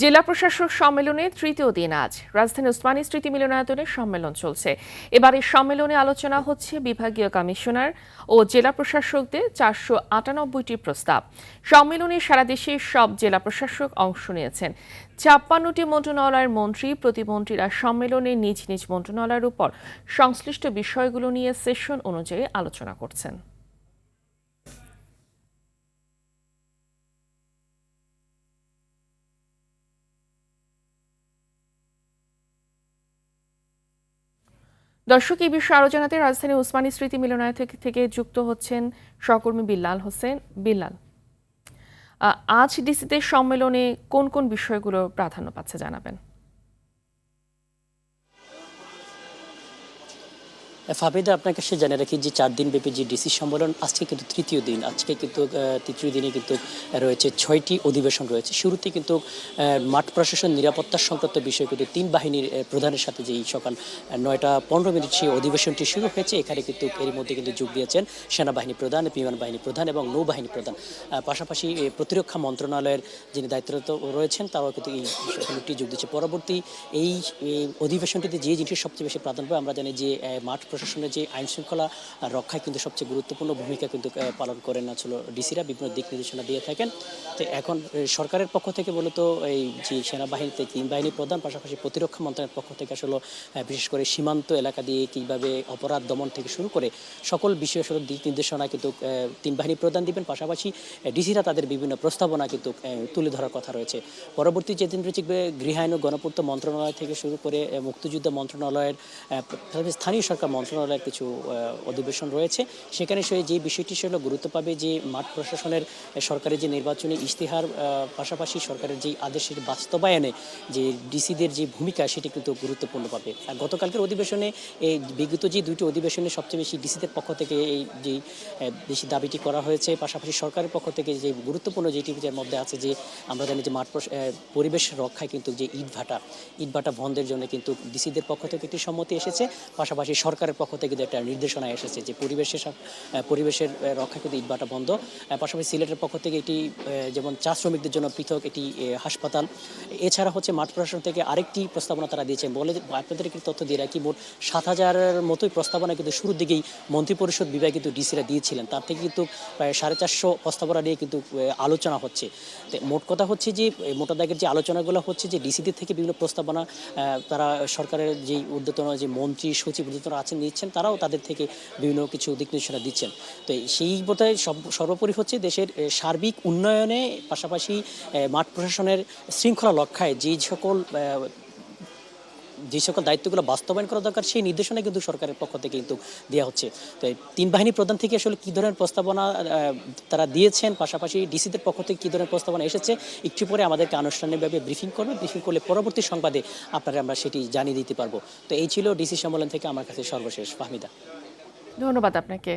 জেলা প্রশাসক সম্মেলনের তৃতীয় দিন আজ রাজধানী ওসমানী স্মৃতি মিলনায়তনে সম্মেলন চলছে। এবারের সম্মেলনে আলোচনা হচ্ছে বিভাগীয় কমিশনার ও জেলা প্রশাসকদের 498টি প্রস্তাব। সম্মেলনে সারা দেশের সব জেলা প্রশাসক অংশ নিয়েছেন। 56টি মন্ত্রণালয়ের মন্ত্রী প্রতিমন্ত্রীরা সম্মেলনে নিজ নিজ মন্ত্রণালয়ের উপর সংশ্লিষ্ট বিষয়গুলো নিয়ে সেশন অনুযায়ী আলোচনা করছেন। দর্শক, এই বিষয়ে আরো জানাতে রাজধানী ওসমানী স্মৃতি মিলনায়তন থেকে যুক্ত হচ্ছেন সহকর্মী বিল্লাল হোসেন। বিল্লাল, আজ ডিসিতে সম্মেলনে কোন কোন বিষয়গুলো প্রাধান্য পাচ্ছে জানাবেন। ফাবিদা, আপনার কাছে জানিয়ে রাখি যে 4 দিন ব্যাপী যে ডিসি সম্মেলন আজকে কিন্তু তৃতীয় দিন। আজকে কিন্তু তৃতীয় দিনে কিন্তু রয়েছে 6টি অধিবেশন রয়েছে। শুরুতে কিন্তু মাঠ প্রশাসন নিরাপত্তা সংক্রান্ত বিষয় কিন্তু 3 বাহিনীর প্রধানের সাথে যে সকাল 9টা 15 মিনিট সেই অধিবেশনটি শুরু হয়েছে। এখানে কিন্তু এর মধ্যে কিন্তু যোগ দিয়েছেন সেনাবাহিনী প্রধান, বিমান বাহিনী প্রধান এবং নৌবাহিনী প্রধান। পাশাপাশি প্রতিরক্ষা মন্ত্রণালয়ের যিনি দায়িত্বরত রয়েছেন তারাও কিন্তু এই বিষয়টি যোগ দিচ্ছে। পরবর্তী এই অধিবেশনটিতে যে জিনিসের সবচেয়ে বেশি প্রাধান্য পায়, আমরা জানি যে মাঠ প্রশাসনের যে আইন শৃঙ্খলা রক্ষায় কিন্তু সবচেয়ে গুরুত্বপূর্ণ ভূমিকা কিন্তু পালন করেন আসলে ডিসিরা, বিভিন্ন দিক নির্দেশনা দিয়ে থাকেন। তো এখন সরকারের পক্ষ থেকে মূলত এই যে সেনাবাহিনীতে 3 বাহিনী প্রধান, পাশাপাশি প্রতিরক্ষা মন্ত্রণালয়ের পক্ষ থেকে আসলে বিশেষ করে সীমান্ত এলাকা দিয়ে কীভাবে অপরাধ দমন থেকে শুরু করে সকল বিষয় আসলে দিক নির্দেশনা কিন্তু 3 বাহিনী প্রধান দিবেন। পাশাপাশি ডিসিরা তাদের বিভিন্ন প্রস্তাবনা কিন্তু তুলে ধরার কথা রয়েছে। পরবর্তী যেদিন রয়েছে গৃহায়ন ও গণপূর্ত মন্ত্রণালয় থেকে শুরু করে মুক্তিযুদ্ধ মন্ত্রণালয়ের স্থানীয় সরকার মন্ত্রণালয়ের কিছু অধিবেশন রয়েছে। সেখানে যে বিষয়টি সেগুলো গুরুত্ব পাবে যে মাঠ প্রশাসনের সরকারের যে নির্বাচনী ইশতেহার, পাশাপাশি সরকারের যে আদেশের বাস্তবায়নে যে ডিসিদের যে ভূমিকা সেটি কিন্তু গুরুত্বপূর্ণ পাবে। আর গতকালকের অধিবেশনে এই বিগত যে 2টি অধিবেশনে সবচেয়ে বেশি ডিসিদের পক্ষ থেকে এই যে বেশি দাবিটি করা হয়েছে, পাশাপাশি সরকারের পক্ষ থেকে যে গুরুত্বপূর্ণ যেটি যার মধ্যে আছে যে আমরা জানি যে মাঠ পরিবেশ রক্ষায় কিন্তু যে ইটভাটা বন্ধের জন্য কিন্তু ডিসিদের পক্ষ থেকে একটি সম্মতি এসেছে। পাশাপাশি সরকারের পক্ষ থেকে একটা নির্দেশনা এসেছে যে পরিবেশের রক্ষা কিন্তু ইটভাটা বন্ধ। পাশাপাশি সিলেটের পক্ষ থেকে এটি যেমন চা শ্রমিকদের জন্য পৃথক একটি হাসপাতাল। এছাড়া হচ্ছে মাঠ প্রশাসন থেকে আরেকটি প্রস্তাবনা তারা দিয়েছেন। বলে আপনাদের একটি তথ্য দিয়ে রাখি, মোট 7,000-এর মতোই প্রস্তাবনা কিন্তু শুরুর দিকেই মন্ত্রিপরিষদ বিভাগে কিন্তু ডিসিরা দিয়েছিলেন। তার থেকে কিন্তু প্রায় 450 প্রস্তাবনা নিয়ে কিন্তু আলোচনা হচ্ছে। তো মোট কথা হচ্ছে যে মোটা দাগের যে আলোচনাগুলো হচ্ছে যে ডিসিদের থেকে বিভিন্ন প্রস্তাবনা তারা সরকারের যেই ঊর্ধ্বতন যে মন্ত্রী সচিব ঊর্ধ্বতন আছেন নিচ্ছেন, তারাও তাদের থেকে বিভিন্ন কিছু দিক নির্দেশনা দিচ্ছেন। তো সেই বোধহয় সর্বোপরি হচ্ছে দেশের সার্বিক উন্নয়নে, পাশাপাশি মাঠ প্রশাসনের শৃঙ্খলা রক্ষায় যে সকল দায়িত্বগুলো বাস্তবায়ন করা দরকার সেই নির্দেশনা কিন্তু সরকারের পক্ষ থেকে কিন্তু দেওয়া হচ্ছে। তো 3 বাহিনী প্রধান থেকে আসলে কী ধরনের প্রস্তাবনা তারা দিয়েছেন, পাশাপাশি ডিসিদের পক্ষ থেকে কী ধরনের প্রস্তাবনা এসেছে একটু পরে আমাদেরকে আনুষ্ঠানিকভাবে ব্রিফিং করলে পরবর্তী সংবাদে আমরা সেটি জানিয়ে দিতে পারবো। তো এই ছিল ডিসি সম্মেলন থেকে আমার কাছে সর্বশেষ। ফাহমিদা, ধন্যবাদ আপনাকে।